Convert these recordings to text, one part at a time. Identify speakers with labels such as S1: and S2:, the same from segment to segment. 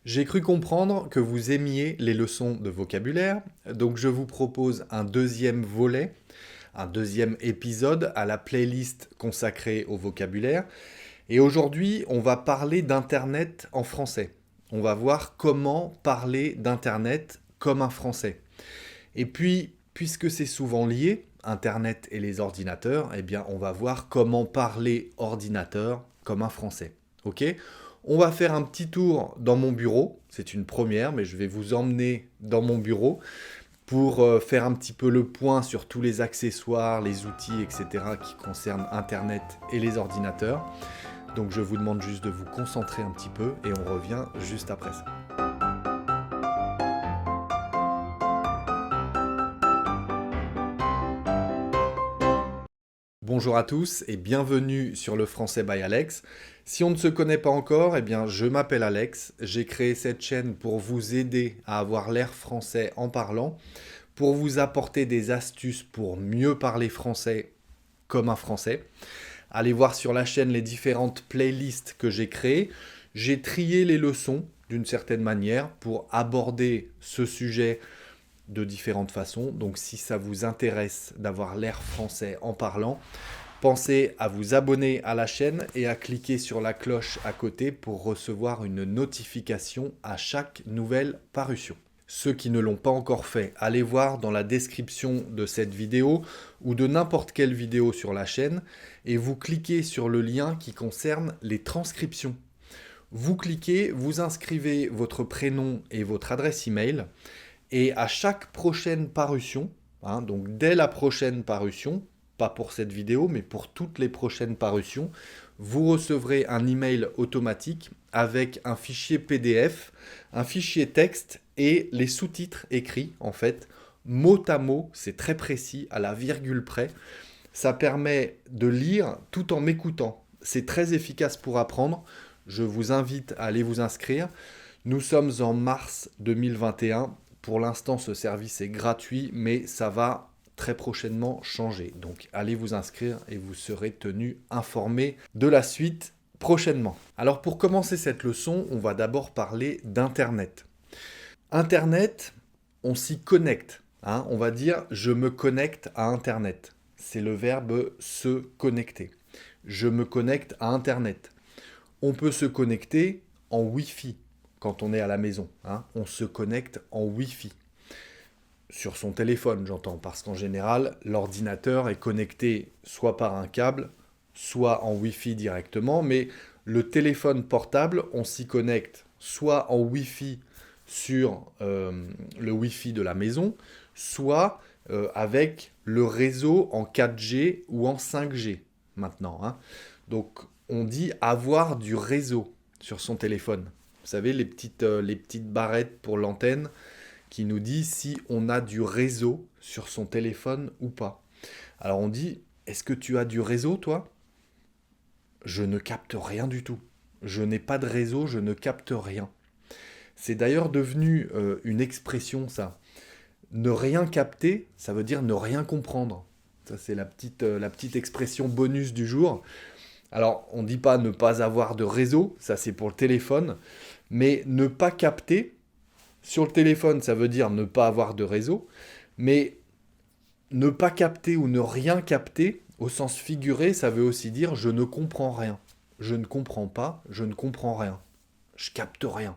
S1: J'ai cru comprendre que vous aimiez les leçons de vocabulaire, donc je vous propose un deuxième volet, un deuxième épisode à la playlist consacrée au vocabulaire. Et aujourd'hui, on va parler d'Internet en français. On va voir comment parler d'Internet comme un français. Et puis, puisque c'est souvent lié, Internet et les ordinateurs, eh bien, on va voir comment parler ordinateur comme un français. Ok? On va faire un petit tour dans mon bureau. C'est une première, mais je vais vous emmener dans mon bureau pour faire un petit peu le point sur tous les accessoires, les outils, etc. qui concernent Internet et les ordinateurs. Donc je vous demande juste de vous concentrer un petit peu et on revient juste après ça. Bonjour à tous et bienvenue sur le Français by Alex. Si on ne se connaît pas encore, eh bien je m'appelle Alex. J'ai créé cette chaîne pour vous aider à avoir l'air français en parlant, pour vous apporter des astuces pour mieux parler français comme un français. Allez voir sur la chaîne les différentes playlists que j'ai créées. J'ai trié les leçons d'une certaine manière pour aborder ce sujet de différentes façons. Donc si ça vous intéresse d'avoir l'air français en parlant, pensez à vous abonner à la chaîne et à cliquer sur la cloche à côté pour recevoir une notification à chaque nouvelle parution. Ceux qui ne l'ont pas encore fait, allez voir dans la description de cette vidéo ou de n'importe quelle vidéo sur la chaîne et vous cliquez sur le lien qui concerne les transcriptions. Vous cliquez, vous inscrivez votre prénom et votre adresse email et à chaque prochaine parution, donc dès la prochaine parution, pas pour cette vidéo, mais pour toutes les prochaines parutions, vous recevrez un email automatique avec un fichier PDF, un fichier texte et les sous-titres écrits, en fait, mot à mot, c'est très précis, à la virgule près. Ça permet de lire tout en m'écoutant. C'est très efficace pour apprendre. Je vous invite à aller vous inscrire. Nous sommes en mars 2021. Pour l'instant, ce service est gratuit, mais ça va très prochainement changer. Donc, allez vous inscrire et vous serez tenu informé de la suite prochainement. Alors, pour commencer cette leçon, on va d'abord parler d'Internet. Internet, on s'y connecte. On va dire « je me connecte à Internet ». C'est le verbe « se connecter ». Je me connecte à Internet. On peut se connecter en Wi-Fi quand on est à la maison. On se connecte en Wi-Fi. Sur son téléphone, j'entends, parce qu'en général, l'ordinateur est connecté soit par un câble, soit en Wi-Fi directement, mais le téléphone portable, on s'y connecte soit en Wi-Fi sur le Wi-Fi de la maison, soit avec le réseau en 4G ou en 5G maintenant. Donc, on dit avoir du réseau sur son téléphone. Vous savez, les petites barrettes pour l'antenne qui nous dit si on a du réseau sur son téléphone ou pas. Alors on dit, est-ce que tu as du réseau, toi? Je ne capte rien du tout. Je n'ai pas de réseau, je ne capte rien. C'est d'ailleurs devenu une expression, ça. Ne rien capter, ça veut dire ne rien comprendre. Ça, c'est la petite expression bonus du jour. Alors, on ne dit pas ne pas avoir de réseau, ça c'est pour le téléphone, mais ne pas capter, sur le téléphone, ça veut dire ne pas avoir de réseau, mais ne pas capter ou ne rien capter, au sens figuré, ça veut aussi dire je ne comprends rien. Je ne comprends pas, je ne comprends rien. Je capte rien.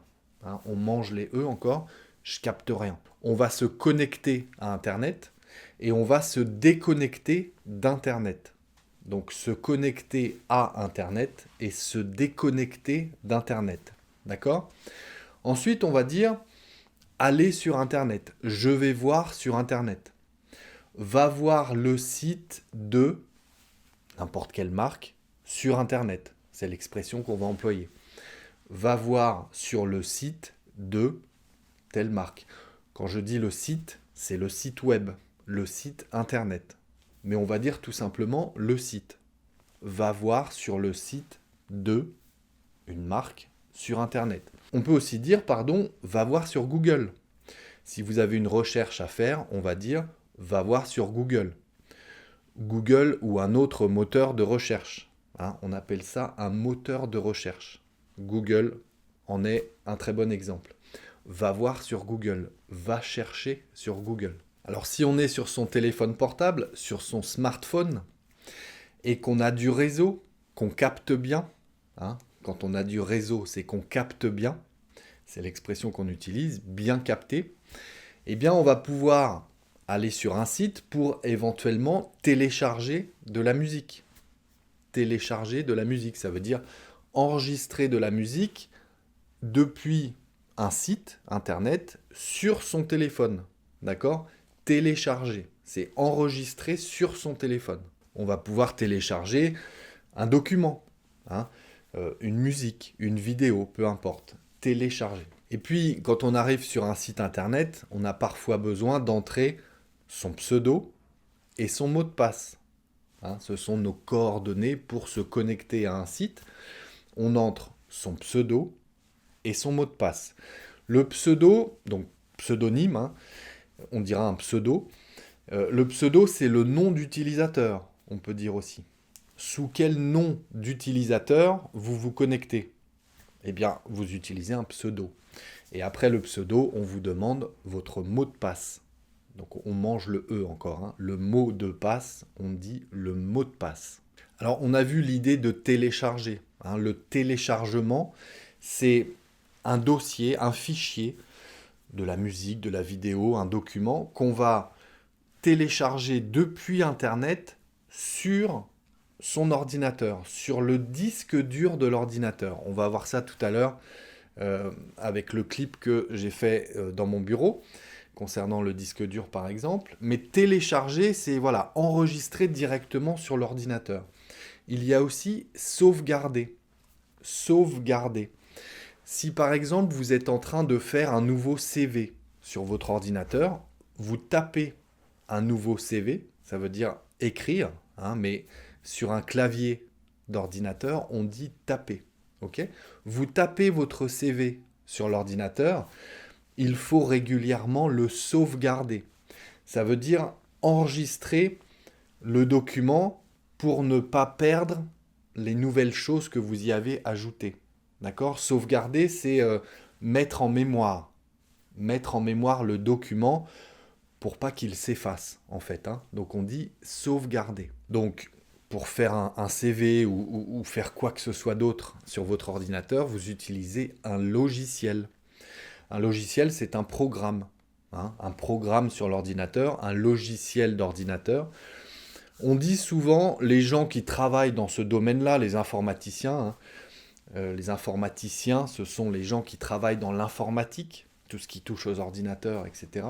S1: On mange les E encore, je capte rien. On va se connecter à Internet et on va se déconnecter d'Internet. Donc se connecter à Internet et se déconnecter d'Internet. D'accord? Ensuite, on va dire aller sur Internet. Je vais voir sur Internet. Va voir le site de n'importe quelle marque sur Internet. C'est l'expression qu'on va employer. Va voir sur le site de telle marque. Quand je dis le site, c'est le site web, le site Internet. Mais on va dire tout simplement le site. Va voir sur le site de une marque sur Internet. On peut aussi dire, va voir sur Google. Si vous avez une recherche à faire, on va dire, va voir sur Google. Google ou un autre moteur de recherche. On appelle ça un moteur de recherche. Google en est un très bon exemple. Va voir sur Google, va chercher sur Google. Alors si on est sur son téléphone portable, sur son smartphone, et qu'on a du réseau, qu'on capte bien, hein, quand on a du réseau, c'est qu'on capte bien, c'est l'expression qu'on utilise, bien capter, eh bien on va pouvoir aller sur un site pour éventuellement télécharger de la musique. Télécharger de la musique, ça veut dire enregistrer de la musique depuis un site internet sur son téléphone. D'accord? Télécharger, c'est enregistrer sur son téléphone. On va pouvoir télécharger un document, hein, une musique, une vidéo, peu importe. Télécharger. Et puis, quand on arrive sur un site internet, on a parfois besoin d'entrer son pseudo et son mot de passe. Hein, ce sont nos coordonnées pour se connecter à un site. On entre son pseudo et son mot de passe. Le pseudo, donc pseudonyme, hein, on dira un pseudo. Le pseudo, c'est le nom d'utilisateur, on peut dire aussi. Sous quel nom d'utilisateur vous vous connectez? Eh bien, vous utilisez un pseudo. Et après le pseudo, on vous demande votre mot de passe. Donc on mange le E encore. Hein. Le mot de passe, on dit le mot de passe. Alors on a vu l'idée de télécharger. Hein. Le téléchargement, c'est un dossier, un fichier de la musique, de la vidéo, un document qu'on va télécharger depuis Internet sur son ordinateur, sur le disque dur de l'ordinateur. On va voir ça tout à l'heure avec le clip que j'ai fait dans mon bureau, concernant le disque dur par exemple. Mais télécharger, c'est voilà, enregistrer directement sur l'ordinateur. Il y a aussi sauvegarder. Sauvegarder. Si par exemple vous êtes en train de faire un nouveau CV sur votre ordinateur, vous tapez un nouveau CV, ça veut dire écrire, hein, mais sur un clavier d'ordinateur, on dit taper. Okay, vous tapez votre CV sur l'ordinateur, il faut régulièrement le sauvegarder. Ça veut dire enregistrer le document pour ne pas perdre les nouvelles choses que vous y avez ajoutées. D'accord? Sauvegarder, c'est mettre en mémoire. Mettre en mémoire le document pour pas qu'il s'efface, en fait. Hein. Donc on dit sauvegarder. Donc pour faire un CV ou faire quoi que ce soit d'autre sur votre ordinateur, vous utilisez un logiciel. Un logiciel, c'est un programme. Hein, un programme sur l'ordinateur, un logiciel d'ordinateur. On dit souvent, les gens qui travaillent dans ce domaine-là, les informaticiens, hein, les informaticiens, ce sont les gens qui travaillent dans l'informatique, tout ce qui touche aux ordinateurs, etc.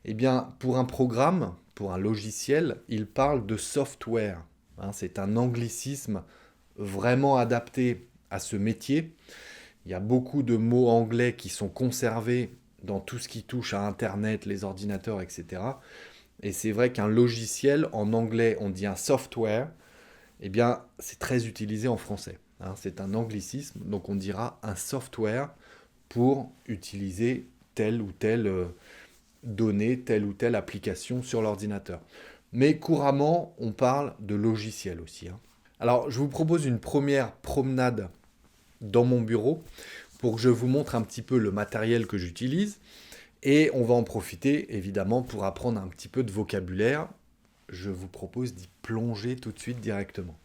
S1: Eh bien, pour un programme, pour un logiciel, ils parlent de software. Hein, c'est un anglicisme vraiment adapté à ce métier. Il y a beaucoup de mots anglais qui sont conservés dans tout ce qui touche à Internet, les ordinateurs, etc. Et c'est vrai qu'un logiciel, en anglais, on dit un software, eh bien, c'est très utilisé en français. Hein, c'est un anglicisme, donc on dira un software pour utiliser telle ou telle donnée, telle ou telle application sur l'ordinateur. Mais couramment, on parle de logiciel aussi. Hein. Alors, je vous propose une première promenade dans mon bureau pour que je vous montre un petit peu le matériel que j'utilise. Et on va en profiter, évidemment, pour apprendre un petit peu de vocabulaire. Je vous propose d'y plonger tout de suite directement.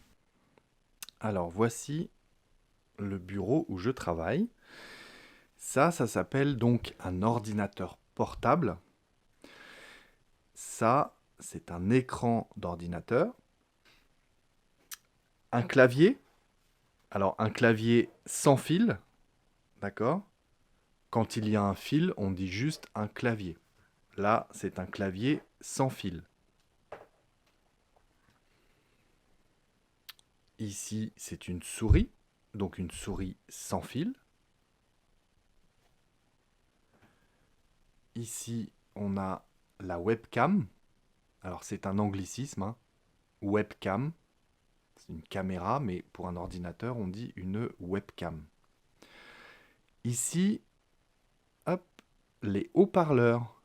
S1: Alors, voici le bureau où je travaille. Ça s'appelle donc un ordinateur portable. Ça, c'est un écran d'ordinateur. Un clavier. Alors, un clavier sans fil. D'accord ? Quand il y a un fil, on dit juste un clavier. Là, c'est un clavier sans fil. Ici, c'est une souris. Donc, une souris sans fil. Ici, on a la webcam. Alors, c'est un anglicisme. Hein. Webcam. C'est une caméra, mais pour un ordinateur, on dit une webcam. Ici, hop, les haut-parleurs.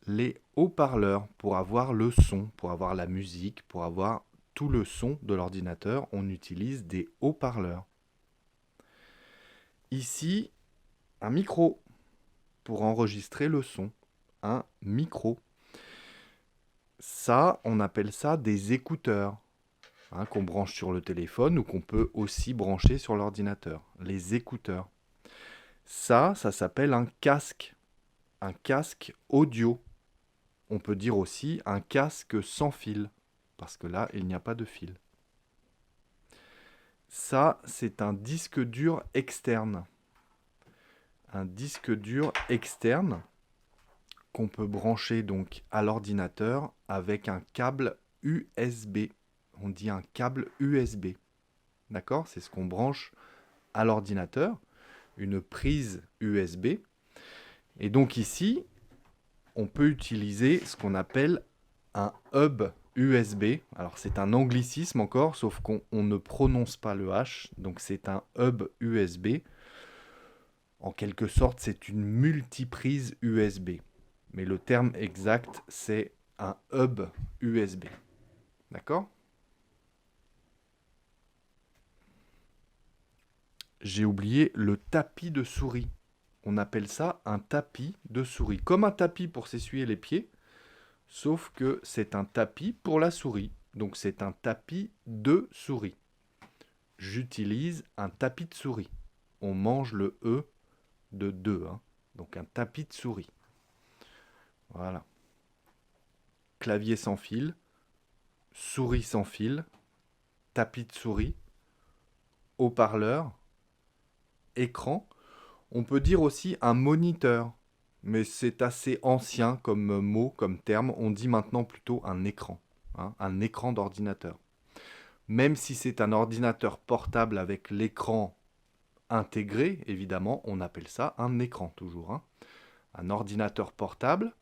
S1: Les haut-parleurs pour avoir le son, pour avoir la musique, pour avoir tout le son de l'ordinateur, on utilise des haut-parleurs. Ici, un micro pour enregistrer le son. Un micro. Ça, on appelle ça des écouteurs, hein, qu'on branche sur le téléphone ou qu'on peut aussi brancher sur l'ordinateur. Les écouteurs. Ça s'appelle un casque audio. On peut dire aussi un casque sans fil, parce que là, il n'y a pas de fil. Ça, c'est un disque dur externe. Un disque dur externe qu'on peut brancher donc à l'ordinateur avec un câble USB. On dit un câble USB. D'accord? C'est ce qu'on branche à l'ordinateur, une prise USB. Et donc ici, on peut utiliser ce qu'on appelle un hub USB. Alors c'est un anglicisme encore, sauf qu'on ne prononce pas le H, donc c'est un hub USB. En quelque sorte, c'est une multiprise USB. Mais le terme exact, c'est un hub USB. D'accord? J'ai oublié le tapis de souris. On appelle ça un tapis de souris. Comme un tapis pour s'essuyer les pieds, sauf que c'est un tapis pour la souris. Donc c'est un tapis de souris. J'utilise un tapis de souris. On mange le E de 2. Hein. Donc un tapis de souris. Voilà. Clavier sans fil, souris sans fil, tapis de souris, haut-parleur, écran. On peut dire aussi un moniteur, mais c'est assez ancien comme mot, comme terme. On dit maintenant plutôt un écran, hein, un écran d'ordinateur. Même si c'est un ordinateur portable avec l'écran intégré, évidemment, on appelle ça un écran toujours. Hein. Un ordinateur portable,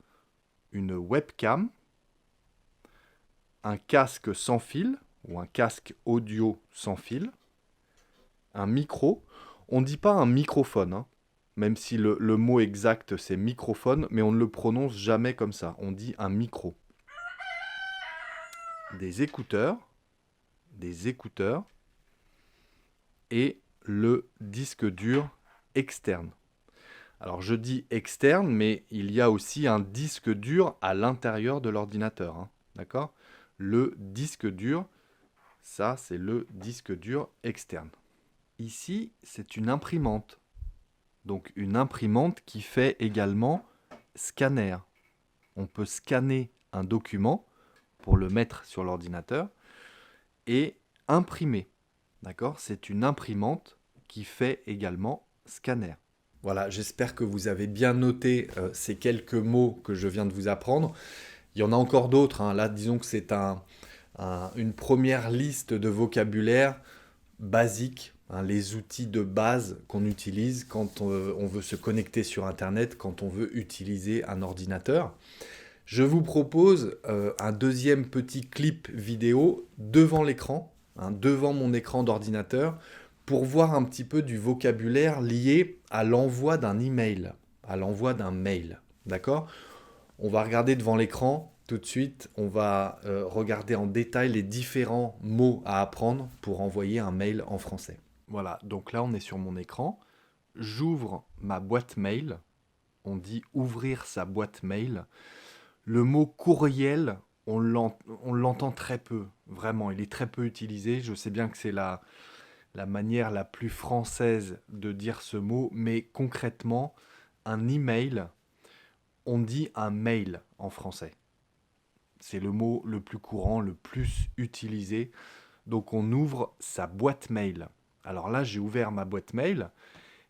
S1: une webcam, un casque sans fil ou un casque audio sans fil, un micro. On ne dit pas un microphone, hein, même si le mot exact c'est microphone, mais on ne le prononce jamais comme ça. On dit un micro. Des écouteurs et le disque dur externe. Alors je dis externe, mais il y a aussi un disque dur à l'intérieur de l'ordinateur. Hein, d'accord? Le disque dur, ça c'est le disque dur externe. Ici, c'est une imprimante. Donc une imprimante qui fait également scanner. On peut scanner un document pour le mettre sur l'ordinateur et imprimer. D'accord? C'est une imprimante qui fait également scanner. Voilà, j'espère que vous avez bien noté ces quelques mots que je viens de vous apprendre. Il y en a encore d'autres. Hein. Là, disons que c'est une première liste de vocabulaire basique, hein, les outils de base qu'on utilise quand on veut se connecter sur Internet, quand on veut utiliser un ordinateur. Je vous propose un deuxième petit clip vidéo devant l'écran, hein, devant mon écran d'ordinateur, pour voir un petit peu du vocabulaire lié à l'envoi d'un email, à l'envoi d'un mail. D'accord? On va regarder devant l'écran tout de suite. On va regarder en détail les différents mots à apprendre pour envoyer un mail en français. Voilà, donc là on est sur mon écran. J'ouvre ma boîte mail. On dit ouvrir sa boîte mail. Le mot courriel, on l'entend très peu, vraiment, il est très peu utilisé. Je sais bien que c'est la manière la plus française de dire ce mot, mais concrètement, un email, on dit un mail en français. C'est le mot le plus courant, le plus utilisé. Donc on ouvre sa boîte mail. Alors là, j'ai ouvert ma boîte mail,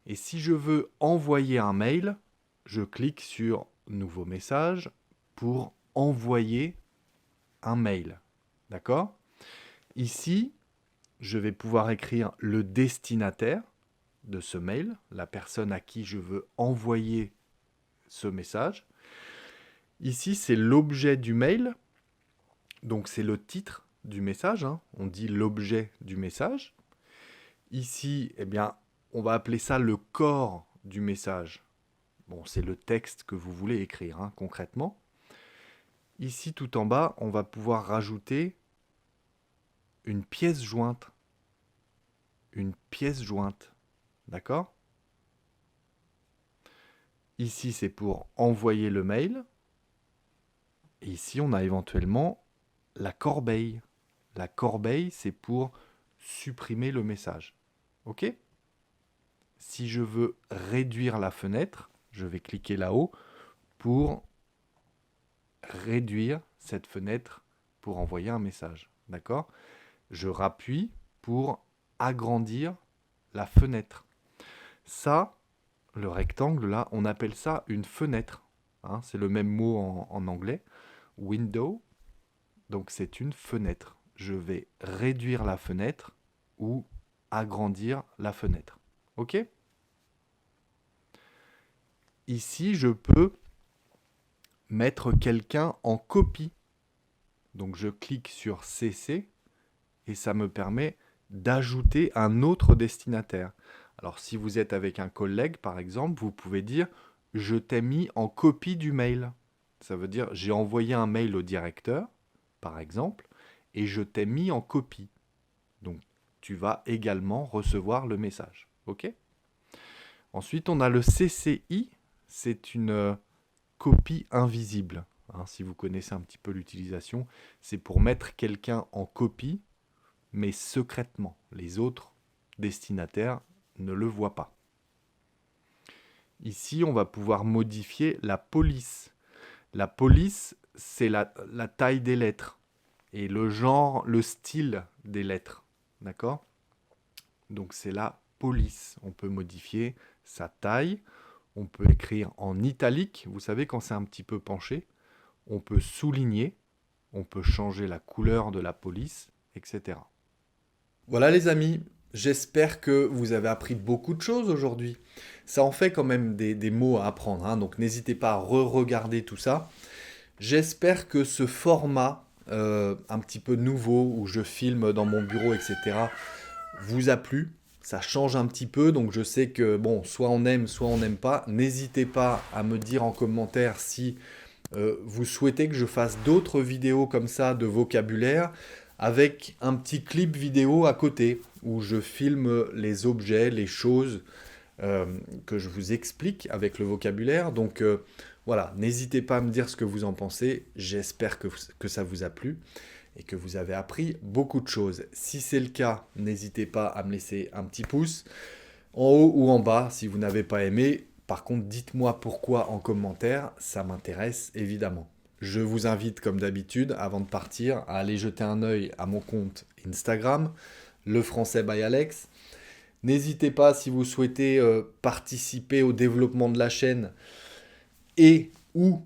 S1: et si je veux envoyer un mail, je clique sur Nouveau message pour envoyer un mail. D'accord? Ici, je vais pouvoir écrire le destinataire de ce mail, la personne à qui je veux envoyer ce message. Ici, c'est l'objet du mail, donc c'est le titre du message, hein. On dit l'objet du message. Ici, eh bien, on va appeler ça le corps du message. Bon, c'est le texte que vous voulez écrire, hein, concrètement. Ici, tout en bas, on va pouvoir rajouter une pièce jointe. Une pièce jointe. D'accord? Ici, c'est pour envoyer le mail. Et ici, on a éventuellement la corbeille. La corbeille, c'est pour supprimer le message. OK ? Si je veux réduire la fenêtre, je vais cliquer là-haut pour réduire cette fenêtre pour envoyer un message. D'accord ? Je rappuie pour agrandir la fenêtre. Ça, le rectangle là, on appelle ça une fenêtre. Hein, c'est le même mot en anglais. Window, donc c'est une fenêtre. Je vais réduire la fenêtre ou agrandir la fenêtre. OK ? Ici, je peux mettre quelqu'un en copie. Donc je clique sur CC et ça me permet d'ajouter un autre destinataire. Alors si vous êtes avec un collègue par exemple, vous pouvez dire « Je t'ai mis en copie du mail ». Ça veut dire « J'ai envoyé un mail au directeur » par exemple et je t'ai mis en copie. Donc tu vas également recevoir le message. OK ? Ensuite, on a le CCI, c'est une copie invisible. Hein, si vous connaissez un petit peu l'utilisation, c'est pour mettre quelqu'un en copie, mais secrètement. Les autres destinataires ne le voient pas. Ici, on va pouvoir modifier la police. La police, c'est la taille des lettres et le genre, le style des lettres. D'accord ? Donc, c'est la police. On peut modifier sa taille. On peut écrire en italique. Vous savez, quand c'est un petit peu penché. On peut souligner. On peut changer la couleur de la police, etc. Voilà les amis, j'espère que vous avez appris beaucoup de choses aujourd'hui. Ça en fait quand même des mots à apprendre, hein, donc n'hésitez pas à re-regarder tout ça. J'espère que ce format un petit peu nouveau où je filme dans mon bureau, etc., vous a plu. Ça change un petit peu, donc je sais que bon, soit on aime, soit on n'aime pas. N'hésitez pas à me dire en commentaire si vous souhaitez que je fasse d'autres vidéos comme ça de vocabulaire avec un petit clip vidéo à côté où je filme les objets, les choses que je vous explique avec le vocabulaire. Donc voilà, n'hésitez pas à me dire ce que vous en pensez. J'espère que ça vous a plu et que vous avez appris beaucoup de choses. Si c'est le cas, n'hésitez pas à me laisser un petit pouce en haut ou en bas si vous n'avez pas aimé. Par contre, dites-moi pourquoi en commentaire, ça m'intéresse évidemment. Je vous invite comme d'habitude, avant de partir, à aller jeter un œil à mon compte Instagram, Le Français by Alex. N'hésitez pas si vous souhaitez participer au développement de la chaîne et ou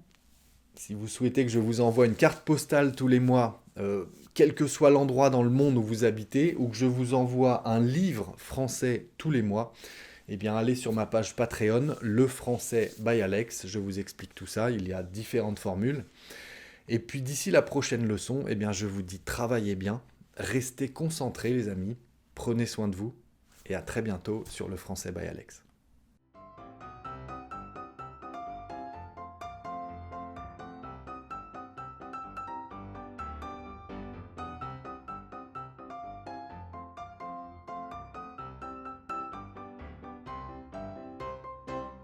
S1: si vous souhaitez que je vous envoie une carte postale tous les mois, quel que soit l'endroit dans le monde où vous habitez, ou que je vous envoie un livre français tous les mois, eh bien allez sur ma page Patreon, Le Français by Alex, je vous explique tout ça, il y a différentes formules. Et puis d'ici la prochaine leçon, eh bien je vous dis travaillez bien, restez concentrés les amis, prenez soin de vous, et à très bientôt sur Le Français by Alex.